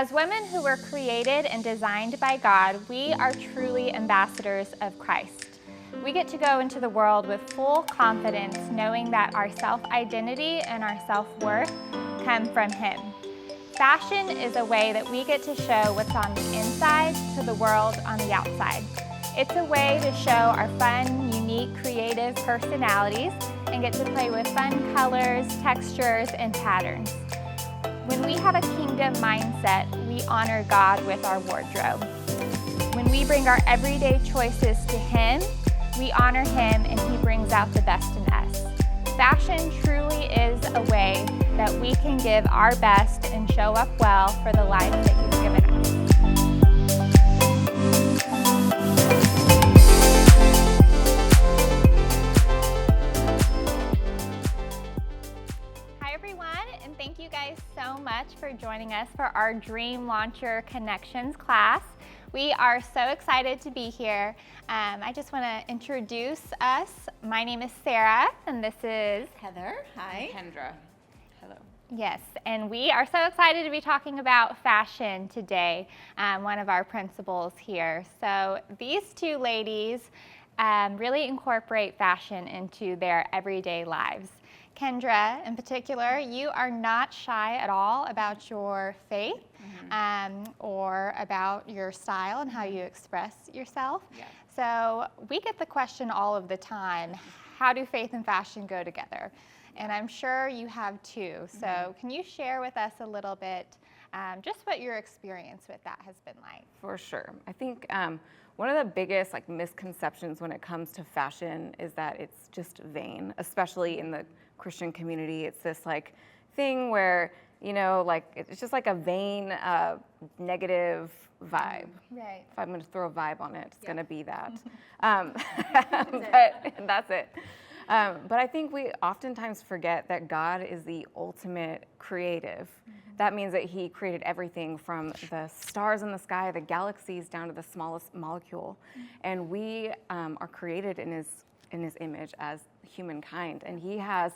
As women who were created and designed by God, we are truly ambassadors of Christ. We get to go into the world with full confidence, knowing that our self-identity and our self-worth come from Him. Fashion is a way that we get to show what's on the inside to the world on the outside. It's a way to show our fun, unique, creative personalities and get to play with fun colors, textures, and patterns. When we have a kingdom mindset, we honor God with our wardrobe. When we bring our everyday choices to Him, we honor Him and He brings out the best in us. Fashion truly is a way that we can give our best and show up well for the life that He's given us. Hi everyone, and thank you guys so much for joining us for our Dream Launcher Connections class. We are so excited to be here. I just want to introduce us. My name is Sarah, and this is Heather. Hi. Kendra. Hello. Yes, and we are so excited to be talking about fashion today, one of our principals here. So these two ladies really incorporate fashion into their everyday lives. Kendra, in particular, you are not shy at all about your faith or about your style and how you express yourself. Yes. So we get the question all of the time, how do faith and fashion go together? And I'm sure you have too. So can you share with us a little bit just what your experience with that has been like? For sure. I think one of the biggest misconceptions when it comes to fashion is that it's just vain, especially in the Christian community. It's this thing where, it's just a vain, negative vibe. Right. If I'm going to throw a vibe on it, it's going to be that. But that's it. But I think we oftentimes forget that God is the ultimate creative. That means that He created everything from the stars in the sky, the galaxies, down to the smallest molecule. And we are created in His image as humankind. And He has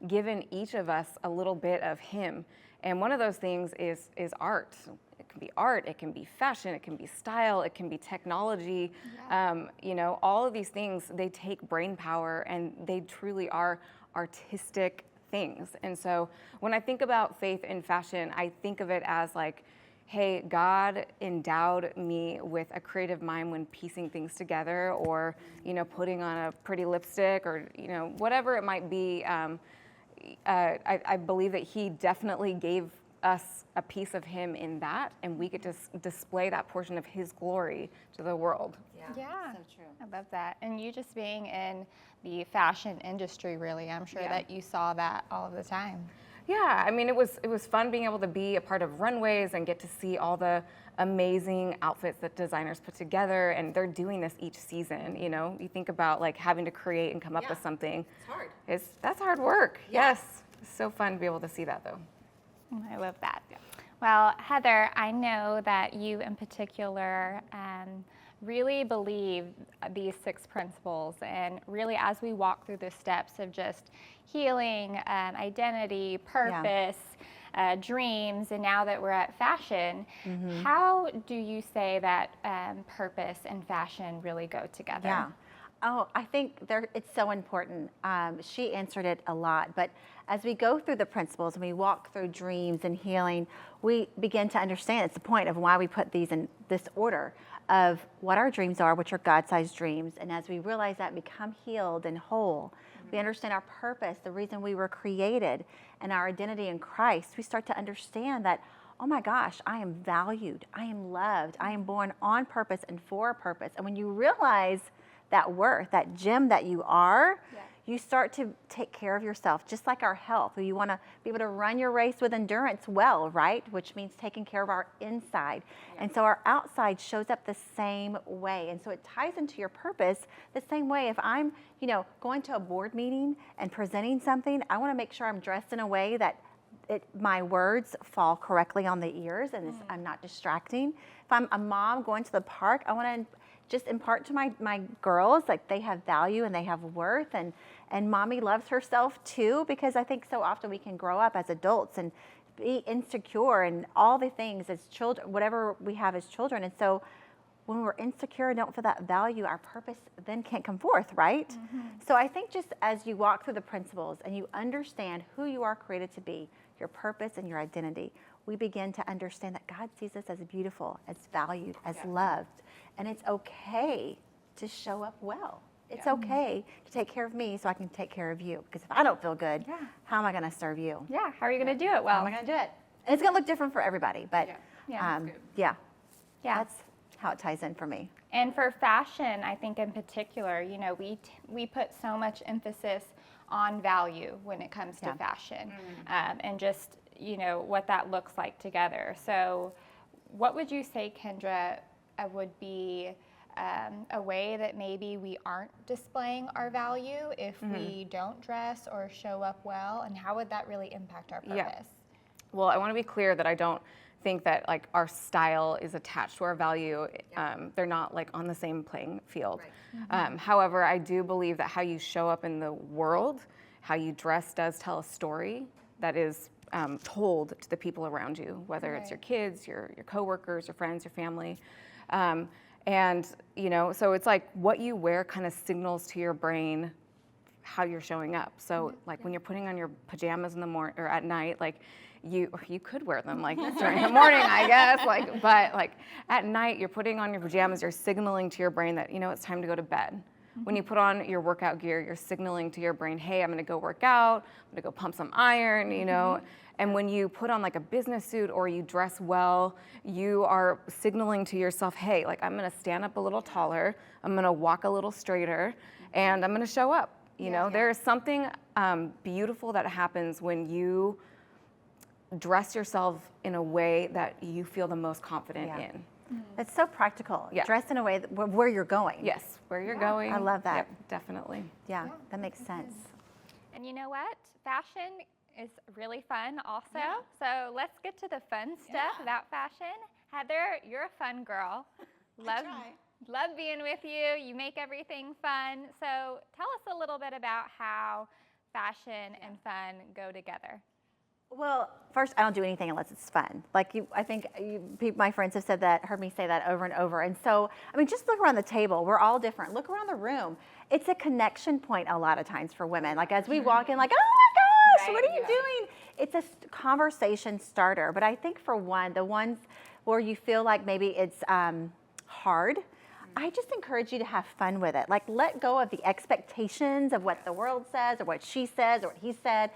given each of us a little bit of Him. And one of those things is art. It can be art, it can be fashion, it can be style, it can be technology. Yeah. All of these things, they take brain power and they truly are artistic things. And so when I think about faith in fashion, I think of it as hey, God endowed me with a creative mind when piecing things together or, putting on a pretty lipstick or, whatever it might be. I believe that He definitely gave us a piece of Him in that, and we get to display that portion of His glory to the world. Yeah, So true. I love that. And you just being in the fashion industry, really, I'm sure that you saw that all of the time. Yeah, I mean, it was fun being able to be a part of runways and get to see all the amazing outfits that designers put together, and they're doing this each season. You think about having to create and come up with something. It's hard. That's hard work. Yeah. Yes, it's so fun to be able to see that though. I love that. Yeah. Well, Heather, I know that you in particular really believe these 6 principles, and really as we walk through the steps of just healing, identity, purpose, dreams, and now that we're at fashion, how do you say that purpose and fashion really go together? Yeah. Oh, I think it's so important. She answered it a lot, but as we go through the principles and we walk through dreams and healing, we begin to understand it's the point of why we put these in this order of what our dreams are, which are God-sized dreams. And as we realize that, become healed and whole, we understand our purpose, the reason we were created, and our identity in Christ. We start to understand that, oh my gosh, I am valued, I am loved, I am born on purpose and for a purpose. And when you realize that worth, that gem that you are, you start to take care of yourself, just like our health. You want to be able to run your race with endurance well, right? Which means taking care of our inside. And so our outside shows up the same way. And so it ties into your purpose the same way. If I'm, going to a board meeting and presenting something, I want to make sure I'm dressed in a way that my words fall correctly on the ears and I'm not distracting. If I'm a mom going to the park, I want to just impart to my girls they have value and they have worth, and mommy loves herself too, because I think so often we can grow up as adults and be insecure and all the things as children, whatever we have as children. And so when we're insecure and don't feel that value, our purpose then can't come forth, right? So I think just as you walk through the principles and you understand who you are created to be, your purpose and your identity, we begin to understand that God sees us as beautiful, as valued, as loved. And it's okay to show up well. It's okay to take care of me so I can take care of you. Because if I don't feel good, how am I going to serve you? Yeah, how are you going to do it well? How am I going to do it? And it's going to look different for everybody, but Yeah. that's how it ties in for me. And for fashion, I think in particular, you know, we put so much emphasis on value when it comes to fashion, and just, you know, what that looks like together. So what would you say, Kendra, would be a way that maybe we aren't displaying our value if we don't dress or show up well, and how would that really impact our purpose? Yeah. Well, I want to be clear that I don't think that like our style is attached to our value. They're not like on the same playing field. Right. However, I do believe that how you show up in the world, how you dress does tell a story that is told to the people around you, whether it's your kids, your coworkers, your friends, your family. And, you know, so it's like what you wear kind of signals to your brain how you're showing up. So like when you're putting on your pajamas in the morning or at night, like you could wear them like during the morning, I guess, like, but like at night you're putting on your pajamas, you're signaling to your brain that, you know, it's time to go to bed. When you put on your workout gear, you're signaling to your brain, hey, I'm gonna go work out, I'm gonna go pump some iron, you know. And when you put on like a business suit or you dress well, you are signaling to yourself, hey, like I'm gonna stand up a little taller, I'm gonna walk a little straighter, and I'm gonna show up. You know, there is something beautiful that happens when you dress yourself in a way that you feel the most confident in. It's so practical. Dress in a way that, where you're going. Yes, where you're going. I love that. Yep, definitely. Yeah, that makes sense. And you know what? Fashion is really fun also. So let's get to the fun stuff about fashion. Heather, you're a fun girl. Love being with you. You make everything fun. So tell us a little bit about how fashion and fun go together. Well, first, I don't do anything unless it's fun. Like I think my friends have said that, heard me say that over and over. And so, I mean, just look around the table. We're all different. Look around the room. It's a connection point a lot of times for women. Like as we walk in, like, oh my gosh, what are you doing? It's a conversation starter. But I think for the ones where you feel like maybe it's hard, I just encourage you to have fun with it. Like let go of the expectations of what the world says or what she says or what he said.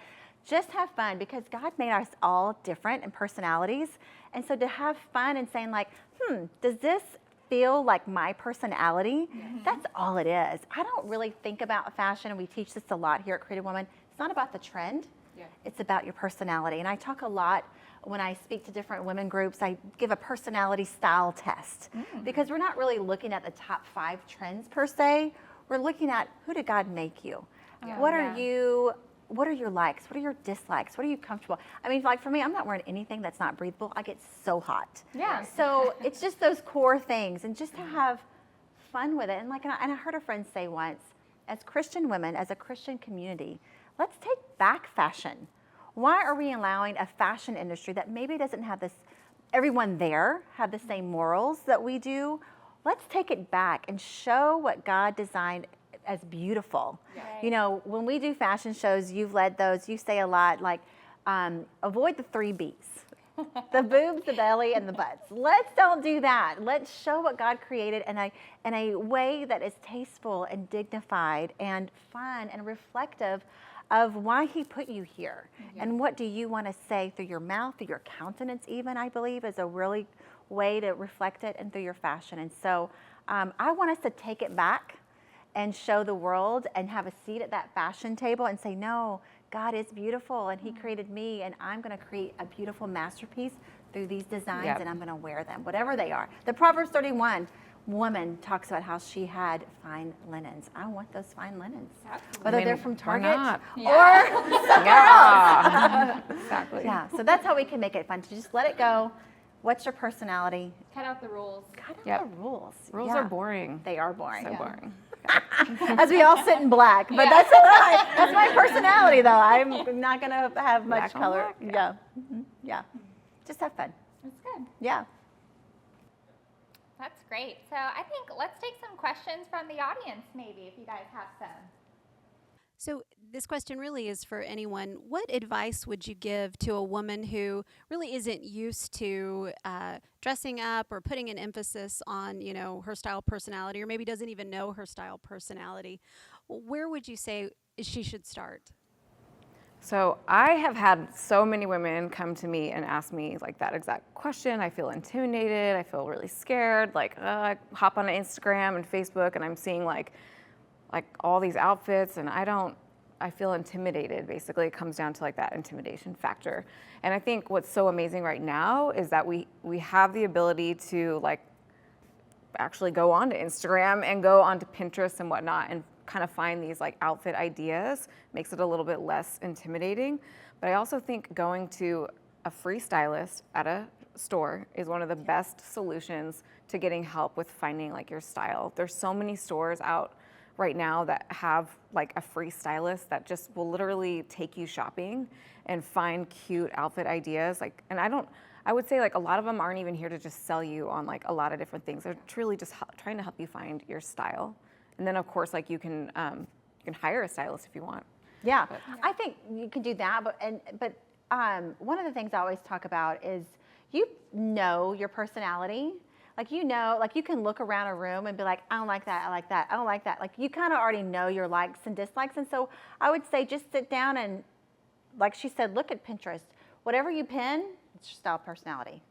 Just have fun because God made us all different in personalities. And so to have fun and saying like, does this feel like my personality? That's all it is. I don't really think about fashion, and we teach this a lot here at Creative Woman. It's not about the trend. It's about your personality. And I talk a lot when I speak to different women groups, I give a personality style test because we're not really looking at the top 5 trends per se. We're looking at who did God make you? What are you? What are your likes? What are your dislikes? What are you comfortable? I mean, like for me, I'm not wearing anything that's not breathable. I get so hot. So it's just those core things and just to have fun with it. And like, and I heard a friend say once, as Christian women, as a Christian community, let's take back fashion. Why are we allowing a fashion industry that maybe doesn't have this, everyone there have the same morals that we do? Let's take it back and show what God designed as beautiful. You know, when we do fashion shows, you've led those, you say a lot like, avoid the 3 B's. The boobs, the belly, and the butts. Let's don't do that. Let's show what God created in a way that is tasteful and dignified and fun and reflective of why he put you here. And what do you want to say through your mouth, through your countenance even, I believe, is a really way to reflect it, and through your fashion. And so I want us to take it back and show the world and have a seat at that fashion table and say, no, God is beautiful and he created me, and I'm going to create a beautiful masterpiece through these designs and I'm going to wear them, whatever they are. The Proverbs 31 woman talks about how she had fine linens. I want those fine linens. Whether they're from Target or somewhere else. Exactly. So that's how we can make it fun, to just let it go. What's your personality? Cut out the rules. Cut out the rules. Rules are boring. They are boring. So boring. As we all sit in black, but that's my personality though. I'm not gonna have much Black on color. black, Yeah. Just have fun. That's good. Yeah. That's great. So I think let's take some questions from the audience, maybe, if you guys have some. So this question really is for anyone. What advice would you give to a woman who really isn't used to dressing up or putting an emphasis on, her style personality, or maybe doesn't even know her style personality? Where would you say she should start? So I have had so many women come to me and ask me like that exact question. I feel intimidated. I feel really scared. Like I hop on Instagram and Facebook and I'm seeing like all these outfits and I feel intimidated. Basically, it comes down to like that intimidation factor. And I think what's so amazing right now is that we have the ability to like actually go onto Instagram and go onto Pinterest and whatnot and kind of find these like outfit ideas, makes it a little bit less intimidating. But I also think going to a free stylist at a store is one of the best solutions to getting help with finding like your style. There's so many stores out right now that have like a free stylist that just will literally take you shopping and find cute outfit ideas. I would say like a lot of them aren't even here to just sell you on like a lot of different things. They're truly just trying to help you find your style. And then of course, like you can hire a stylist if you want. Yeah, I think you can do that. But one of the things I always talk about is you know your personality. Like you can look around a room and be like, I don't like that, I like that, I don't like that. Like you kind of already know your likes and dislikes. And so I would say just sit down and, like she said, look at Pinterest. Whatever you pin, it's your style personality.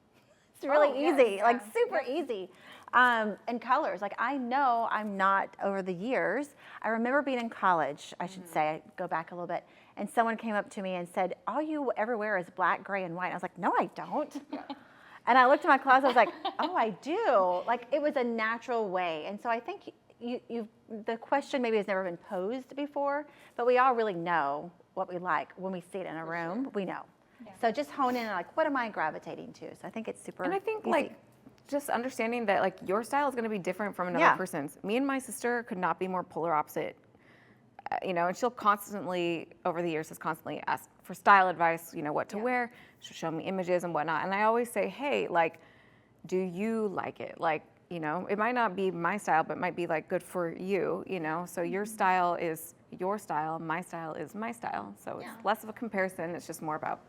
It's really easy, like super easy. And colors, like I know I'm not over the years. I remember being in college, I should say, I go back a little bit, and someone came up to me and said, all you ever wear is black, gray, and white. And I was like, no, I don't. And I looked at my closet, I was like, oh, I do. Like it was a natural way. And so I think the question maybe has never been posed before, but we all really know what we like when we see it in a room, we know. Yeah. So just hone in on like, what am I gravitating to? So I think it's super And I think easy. like just understanding that like your style is going to be different from another person's. Me and my sister could not be more polar opposite. And she'll constantly, over the years, has constantly asked for style advice, what to wear. She'll show me images and whatnot. And I always say, hey, like, do you like it? Like, it might not be my style, but it might be like good for you, So your style is your style, my style is my style. So it's less of a comparison. It's just more about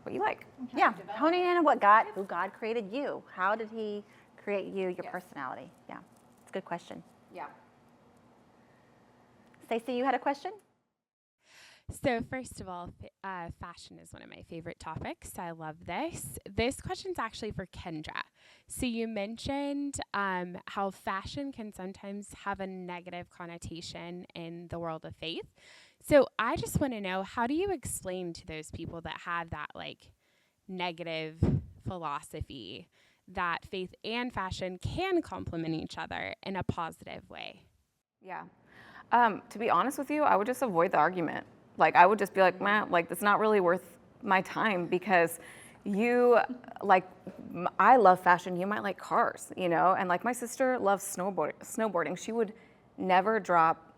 what you like. Yeah, honing in on who God created you. How did he create you, your personality? Yeah, it's a good question. Yeah. Stacey, you had a question? So first of all, fashion is one of my favorite topics. I love this. This question's actually for Kendra. So you mentioned how fashion can sometimes have a negative connotation in the world of faith. So I just want to know, how do you explain to those people that have that like negative philosophy that faith and fashion can complement each other in a positive way? Yeah. To be honest with you, I would just avoid the argument. Like, I would just be like, man, like, it's not really worth my time because I love fashion. You might like cars, and like my sister loves snowboarding. She would never drop,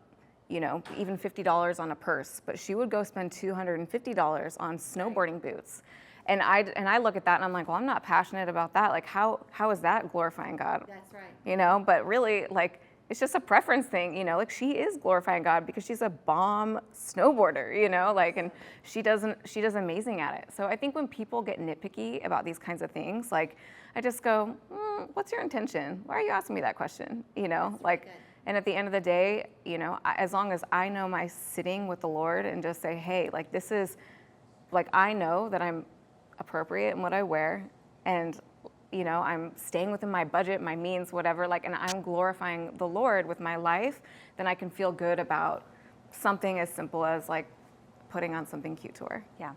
even $50 on a purse, but she would go spend $250 on snowboarding boots. And I look at that and I'm like, well, I'm not passionate about that. Like, how is that glorifying God? That's right. But really, like, it's just a preference thing, like she is glorifying God because she's a bomb snowboarder, and she does amazing at it. So I think when people get nitpicky about these kinds of things, like I just go, what's your intention? Why are you asking me that question? And at the end of the day, as long as I know my sitting with the Lord and just say, hey, like this is, like I know that I'm appropriate in what I wear and I'm staying within my budget, my means, whatever, and I'm glorifying the Lord with my life, then I can feel good about something as simple as like putting on something cute to wear. Yeah.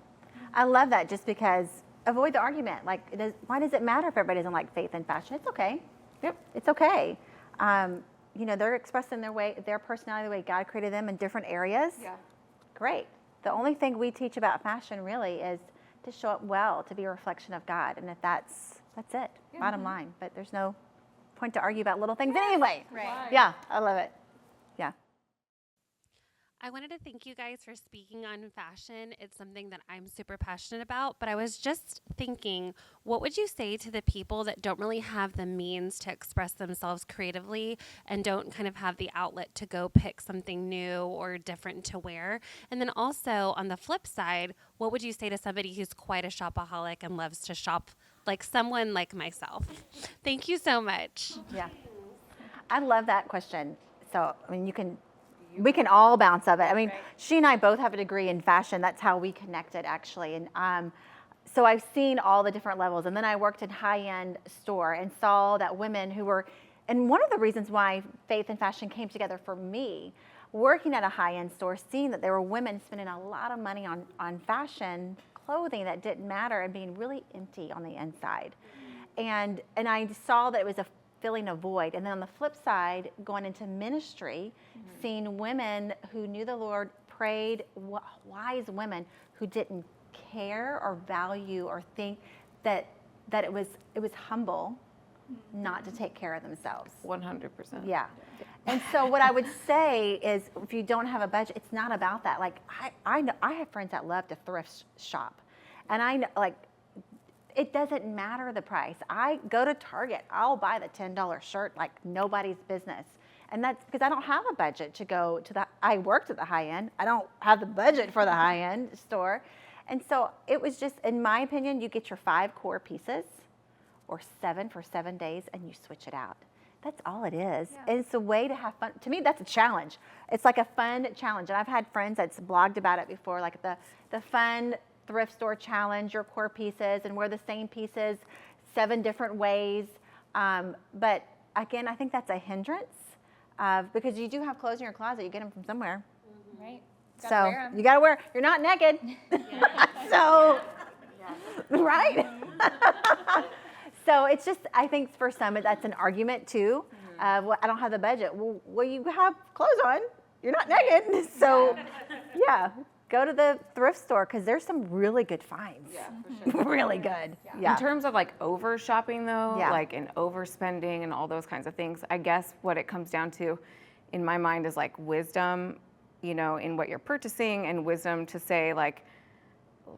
I love that, just because avoid the argument. Like, why does it matter if everybody doesn't like faith and fashion? It's okay. Yep. It's okay. They're expressing their personality the way God created them in different areas. Yeah. Great. The only thing we teach about fashion really is to show up well, to be a reflection of God. And if that's it, bottom line. But there's no point to argue about little things anyway. Right. Yeah, I love it. Yeah. I wanted to thank you guys for speaking on fashion. It's something that I'm super passionate about, but I was just thinking, what would you say to the people that don't really have the means to express themselves creatively and don't kind of have the outlet to go pick something new or different to wear? And then also on the flip side, what would you say to somebody who's quite a shopaholic and loves to shop like someone like myself? Thank you so much. Yeah. I love that question. So, I mean, we can all bounce of it. I mean, she and I both have a degree in fashion. That's how we connected, actually. And so I've seen all the different levels. And then I worked in high-end store and saw that women who were, and one of the reasons why faith and fashion came together for me, working at a high-end store, seeing that there were women spending a lot of money on fashion clothing that didn't matter and being really empty on the inside. And I saw that it was a filling a void. And then on the flip side, going into ministry, seeing women who knew the Lord, prayed, wise women who didn't care or value or think that it was humble not to take care of themselves. 100%. Yeah. And so what I would say is, if you don't have a budget, it's not about that. Like I know I have friends that love to thrift shop, and I know, like, it doesn't matter the price. I go to Target, I'll buy the $10 shirt like nobody's business. And that's because I don't have a budget to go to I worked at the high end. I don't have the budget for the high end store. And so it was just, in my opinion, you get your 5 core pieces or 7 for 7 days and you switch it out. That's all it is. Yeah. And it's a way to have fun. To me, that's a challenge. It's like a fun challenge. And I've had friends that's blogged about it before, like the fun thrift store challenge, your core pieces, and wear the same pieces 7 different ways. But again, I think that's a hindrance because you do have clothes in your closet. You get them from somewhere. Mm-hmm. Right. So you got to wear. You're not naked. So, right? So it's just, I think for some, that's an argument too. Well, I don't have the budget. Well, you have clothes on. You're not naked. So, yeah. Go to the thrift store because there's some really good finds. Yeah, for sure. Really good. Yeah. In terms of like over shopping though, Yeah. like and overspending and all those kinds of things, I guess what it comes down to in my mind is like wisdom, you know, in what you're purchasing, and wisdom to say like,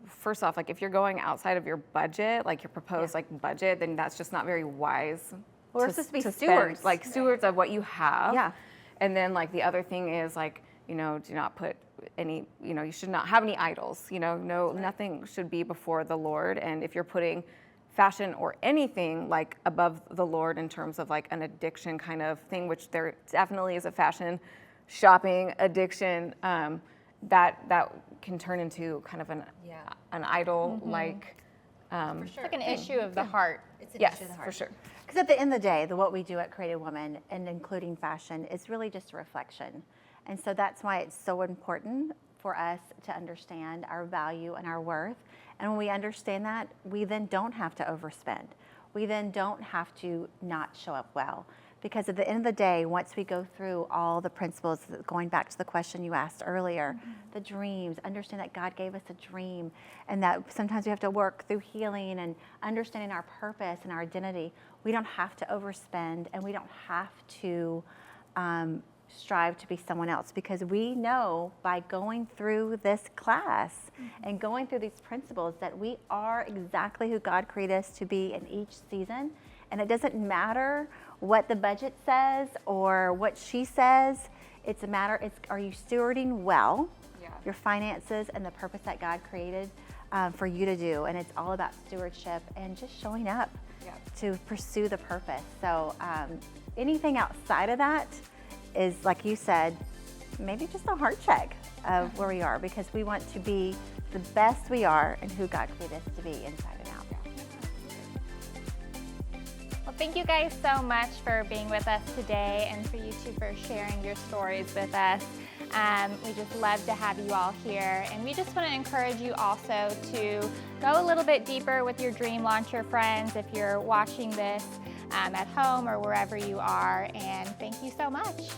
first off, like if you're going outside of your budget, like your proposed like budget, then that's just not very wise. We're supposed to be spend, stewards. like stewards of what you have. Yeah. And then like the other thing is like, you know, do not put any, you know, you should not have any idols, you know, nothing should be before the Lord. And if you're putting fashion or anything like above the Lord in terms of like an addiction kind of thing, which there definitely is a fashion shopping addiction, that can turn into kind of an idol like It's like an issue of the heart. It's an yes, issue of the heart. for sure. Because at the end of the day, what we do at Creative Woman, and including fashion, is really just a reflection. And so that's why it's so important for us to understand our value and our worth. And when we understand that, we then don't have to overspend. We then don't have to not show up well. Because at the end of the day, once we go through all the principles, going back to the question you asked earlier, the dreams, understand that God gave us a dream, and that sometimes we have to work through healing and understanding our purpose and our identity. We don't have to overspend, and we don't have to strive to be someone else, because we know by going through this class and going through these principles that we are exactly who God created us to be in each season. And it doesn't matter what the budget says or what she says. It's a matter, are you stewarding well your finances and the purpose that God created for you to do? And it's all about stewardship and just showing up to pursue the purpose. So anything outside of that is, like you said, maybe just a heart check of where we are, because we want to be the best we are and who God created us to be inside and out. Well, thank you guys so much for being with us today, and for you two for sharing your stories with us. We just love to have you all here, and we just want to encourage you also to go a little bit deeper with your Dream Launcher friends if you're watching this at home or wherever you are, and thank you so much.